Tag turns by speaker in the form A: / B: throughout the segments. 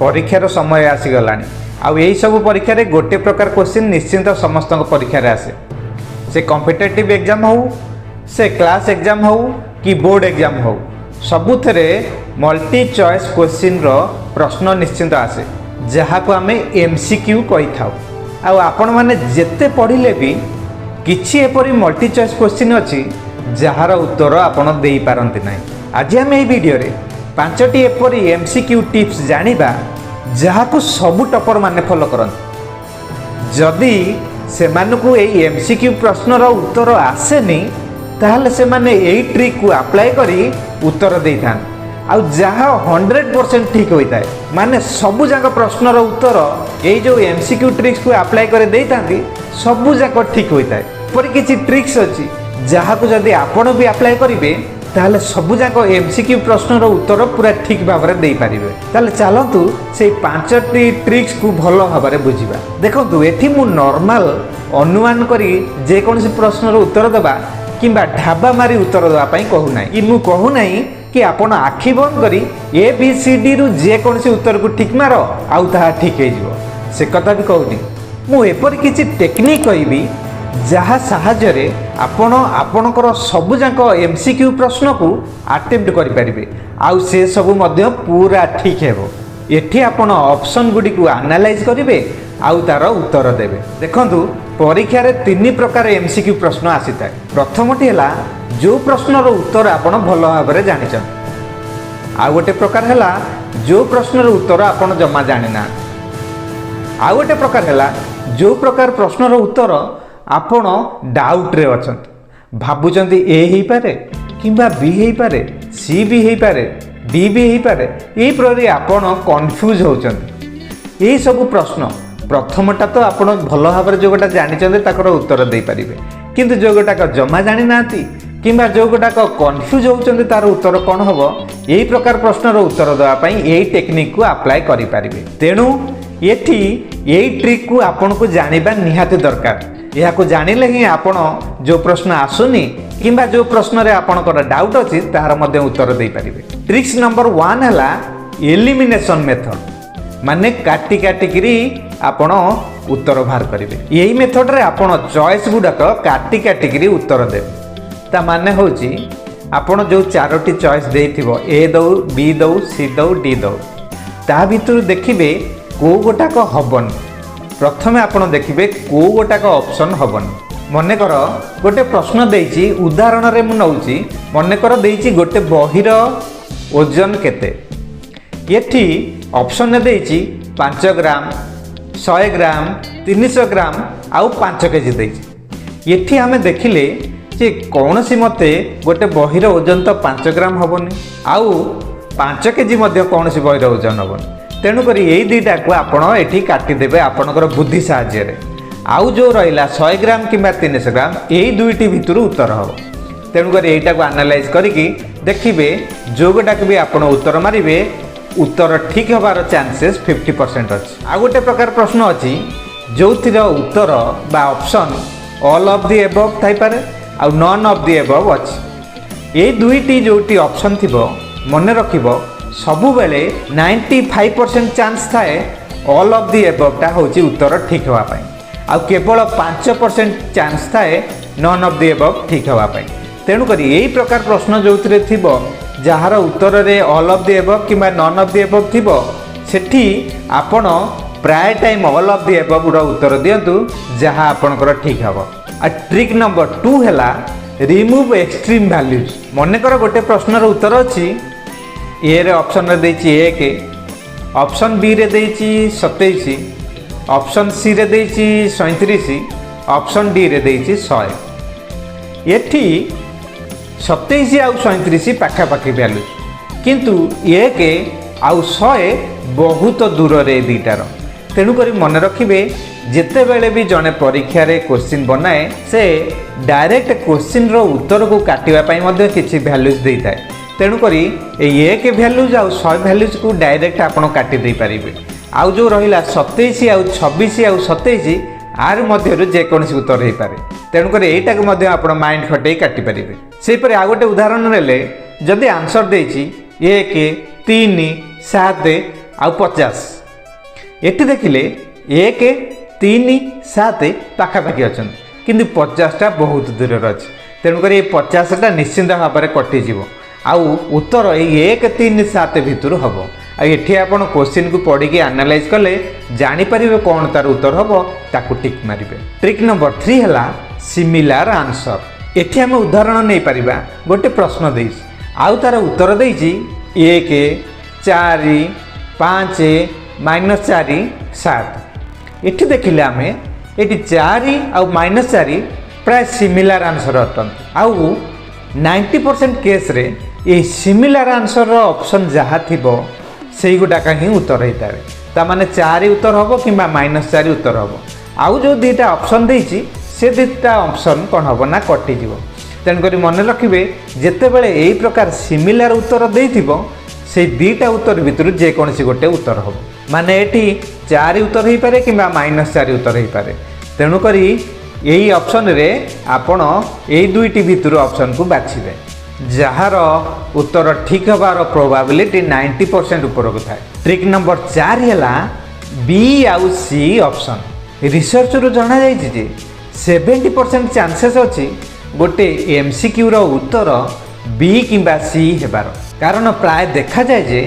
A: परीक्षार समय आसीगला आई सब परीक्षा गोटे प्रकार क्वेश्चन निश्चिंत समस्त परीक्षा आसे से कॉम्पिटिटिव एग्जाम हो से क्लास एग्जाम हो कि बोर्ड एग्जाम हो सबुथे मल्टी चॉइस क्वेश्चन रो प्रश्न निश्चिंत आसे जहाँ को आम MCQ कही था आपण मैंने जिते पढ़ले भी किसी एपरी मल्टी चॉइस क्वेश्चन अच्छी जार उत्तर आपड़ दे पारती ना। आज आम यही वीडियो रे 5टी एपरी MCQ टिप्स जानिबा जहाँ को सबू टपर माने फॉलो करते जदि से मानकु एई MCQ प्रश्नर उत्तर आसेनी ताहले से माने एई ट्रिक को अप्लाई करी उत्तर दे थान आउ जहाँ 100% ठीक होता है माने सबू जाक प्रश्नर उत्तर यही जो MCQ ट्रिक्स को अप्लाई करे दे थांती सबू जाक ठीक होता है। पर किसी ट्रिक्स अच्छी जहाँ को जदि आपण भी अप्लाई करेंगे ताहले सबू जाक MCQ प्रश्नर उत्तर पूरा ठीक भाव में दे पारिबे। ताहले चलतु से 5टी ट्रिक्स को भल भाव में बुझा। देखो एठी मु नॉर्मल अनुमान करी जे कोनसी प्रश्नर उत्तर देबा किंबा ढाबा मारी उत्तर देबा पई कहू नै कि मु कहू नै कि आपण आखि बंद करी ABCD रु जे कोनसी उत्तर को ठीक मारो आउ ताहा ठीक हे जिवो से कथा भी कहूनी। मु एपर किछि टेक्निक कहबी जहाँ साहाय्य आपण आपणकर सबुजाक MCQ प्रश्न को अटेम्प्ट करें आउ से सबू मध्य पूरा ठीक है। एठी आपण ऑप्शन गुडी को एनालाइज करेंगे आउ तार उत्तर देवे। देखंतु परीक्षा रे 3 प्रकार MCQ प्रश्न आसी था। प्रथमटी है जो प्रश्नर उत्तर आपण भल भाव में जानी आउ गोटे प्रकार है जो प्रश्नर उत्तर आपण जमा जानी ना आउ गोटे प्रकार है जो प्रकार प्रश्नर उत्तर आपण डाउट रे अछंत भाबुचंती ए ही पारे किंबा बी ही पारे सी भी ही पारे डी भी ही पारे ए प्रति आपण कंफ्यूज होचंत। ए सब प्रश्न प्रथमटा तो आपण भल भाव जो गोटा जानिचंते ताकर उत्तर दे पारिबे किंतु जो गोटा जमा जानि नाती किंबा जो गोटा कंफ्यूज होचंते तार उत्तर कोन हबो एही प्रकार प्रश्नर उत्तर देबा पई एही टेक्निक को अप्लाई करि पारिबे। तेणु एठी एही ट्रिक को आपण को जानिबा निहाती दरकार। यह को जानिले ही आपण जो प्रश्न आसुनी किंबा जो प्रश्न रे आपणकर डाउट अछि तार मध्ये उत्तर दे पारिबे। ट्रिक्स नंबर 1 हला एलिमिनेशन मेथड माने काटी काटी करी आपण उत्तर बाहर करिवे। यही मेथड रे आपण चॉइस गुडक काटी काटी करी उत्तर देबे। ता माने होची आपण जो 4टी चॉइस देथिबो ए दौ बी दौ सी दौ डी दौ ता भितर देखिबे को गोटाक हबन। प्रथमे आपण देखिबे को गोटाक ऑप्शन हबन। मने कर गोटे प्रश्न देइछि उदाहरण रे मु नउछि मने कर देइछि गोटे बहिर ओजन केते एठी ऑप्शन ने देइछि 5 ग्राम 100 ग्राम 300 ग्राम आउ 5 केजी देइछि। एठी हमें देखिले जे कौनसी मते गोटे बहिर ओजन तो 5 ग्राम हबनी आउ 5 केजी मध्ये कौनसी बहिर ओजन हबनी। तेणुक यही दुईटा को आपण एठी काटिदेवे आपणकर बुद्धि साहाय्य आउ जो रहा 100 ग्राम कि 300 ग्राम यही दुईटी भितर उत्तर हम। तेणुक यहीटा को एनालाइज करके देखिए जो गोटाक भी आपण उत्तर मारे उत्तर ठीक हबार चांसेस 50% अच्छी। आ गोटे प्रकार प्रश्न अच्छी जो उत्तर बा option all of the above थाई पारे आ नॉन ऑफ द एबव अच्छी। ये दुईटी जोटी ऑप्शन थिबो मने रखिबो सबु बेले 95% चांस थाए ऑल ऑफ द एबवटा होची उत्तर ठीक हवा पाई आ केवल 5% चांस थाए नॉन ऑफ द एबव ठीक हवा पाई। तेणु करी यही प्रकार प्रश्न जो थिबो जहार उत्तर रे ऑल ऑफ द एबव किंबा नॉन ऑफ द एबव थिबो सेठी आपण प्राय time all of the above गुडा उत्तर दियंतु जहां आपणकर ठीक हबो। आ ट्रिक नंबर 2 हैला रिमूव एक्सट्रीम वैल्यूज। मने कर गोटे प्रश्नर उत्तर अछि ए रे ऑप्शन रे देछि 1 ऑप्शन बी रे देछि 27 ऑप्शन सी रे देछि 37 ऑप्शन डी रे देछि 100। एठी 27 आउ 37 पाखापाखि वैल्यू किंतु 1 आउ 100 बहुत दूर रे दीटार। तेणुक मन रखिए जिते बेले भी जड़े परीक्षा रे क्वेश्चन बनाए से डायरेक्ट क्वेश्चन रो उत्तर को काटिबा किसी वैल्यूज दे थाए। तेणुक एक वैल्यूज आउ 100 वैल्यूज को डायरेक्ट आपड़ काटी दे पारिबे। आउ जो रहिला 27 आउ 26 आउ 27 आर मध्य जेकोसी उत्तर हो पारे। तेणुक यहीटा को आप माइंड खटे काटी पारे। सेपरि आ गोटे उदाहरण नेले जदि आंसर देछि 1 3 7 आउ 50 एठी देखिले 1 3 7 पाखापाखि अच्छा किंतु 50टा बहुत दूर अच्छे तेणुक 50टा निश्चिंत भाव में कटिज आउ उत्तर 1 3 7 भितर हम आठी आप क्वेश्चन को पढ़ी एनालाइज कले जापर कौन तार उत्तर हम ताकू टिक मारे। ट्रिक नंबर 3 है सिमिलार आंसर। एठी आम उदाहरण नहीं पारिबा गोटे प्रश्न दे आउ तार उत्तर देछि 1 4 5 -4 7 एठी देखिले आमे एठी 4 आउ -4 प्राय सिमिलार आंसर अटन आउ 90% केस रे ये सिमिलार आंसर ऑप्शन जहाँ थिबो से गुटाक ही उत्तर होता है ताने 4 उत्तर हम कि -4 उत्तर हम आउ जो दुईटा ऑप्शन देछि से दुईटा ऑप्शन कौन हम ना कटिज तेणुक मन रखिए जिते बड़े यही प्रकार सिमिलार उत्तर देथिबो से दुईटा उत्तर भितर जेकोसी गोटे उत्तर हम माने एठी 4 उत्तर हो पारे कि -4 उत्तर हो पारे तेणुक यही ऑप्शन रे आपण यही दुईटी भितर ऑप्शन को बाछिबे जार उत्तर ठीक हबार प्रोबेबिलिटी 90% ऊपर को थाए। ट्रिक नंबर 4 है बी आउ सी ऑप्शन। रिसर्च रू जाना जाइए 70% चांसेस अच्छी गोटे एमसीक्यू रो उत्तर बी किंबा सी हेबार कारण प्राय देखा जाए जे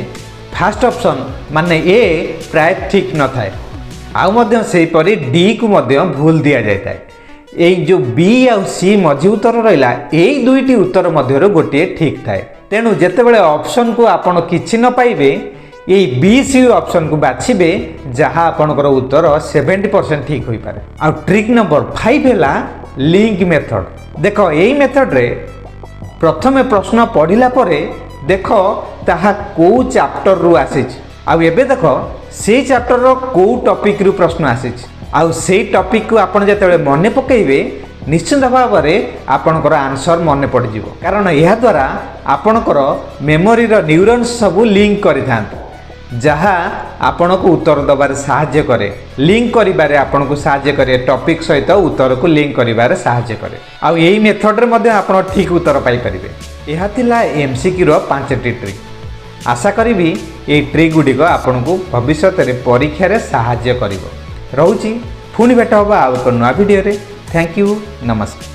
A: फास्ट ऑप्शन माने ए प्राय ठीक न थाए आउ मध्य से परी डी को मध्य भूल दिया जाता है यही जो बी आउ सी मझी उत्तर रहा यही दुईटी उत्तर मध्य गोटे ठीक थाए तेणु जितेबाला ऑप्शन को आपण किछि न पाइबे यही बी सी ऑप्शन को बाछिबे जहाँ आपणकर उत्तर 70% ठीक हो पारे। आ ट्रिक नंबर 5 है लिंक मेथड। देख यही मेथड रे प्रथमे प्रश्न पढ़िला परे देख ताहा को चैप्टर रु आसीच आउ एबे देख से चैप्टर रो को टॉपिक रु प्रश्न आसीच आउ से टॉपिक को आपण जते मने पकेइबे निश्चित भाव में आपणकर आंसर मन पड़ जाव कारण यह द्वारा आपणकर मेमोरी रो न्यूरॉन्स सब लिंक करि थांत जहाँ आपण को उत्तर दबार साहाय्य करे लिंक करिबारे आपण को साहाय्य करे टॉपिक सहित उत्तर को लिंक करिबारे साहाय्य करे आउ यही मेथड रे मध्ये आपण ठीक उत्तर पाई परिबे। यह थिला एमसीक्यू रो 5टी ट्रिक। आशा करी ये ट्रिक गुडिक आपण को भविष्य रे परीक्षा रे साहाय्य करिवो। रहुची पुणी भेट हबा आउ एक नया वीडियो रे। थैंक यू नमस्कार।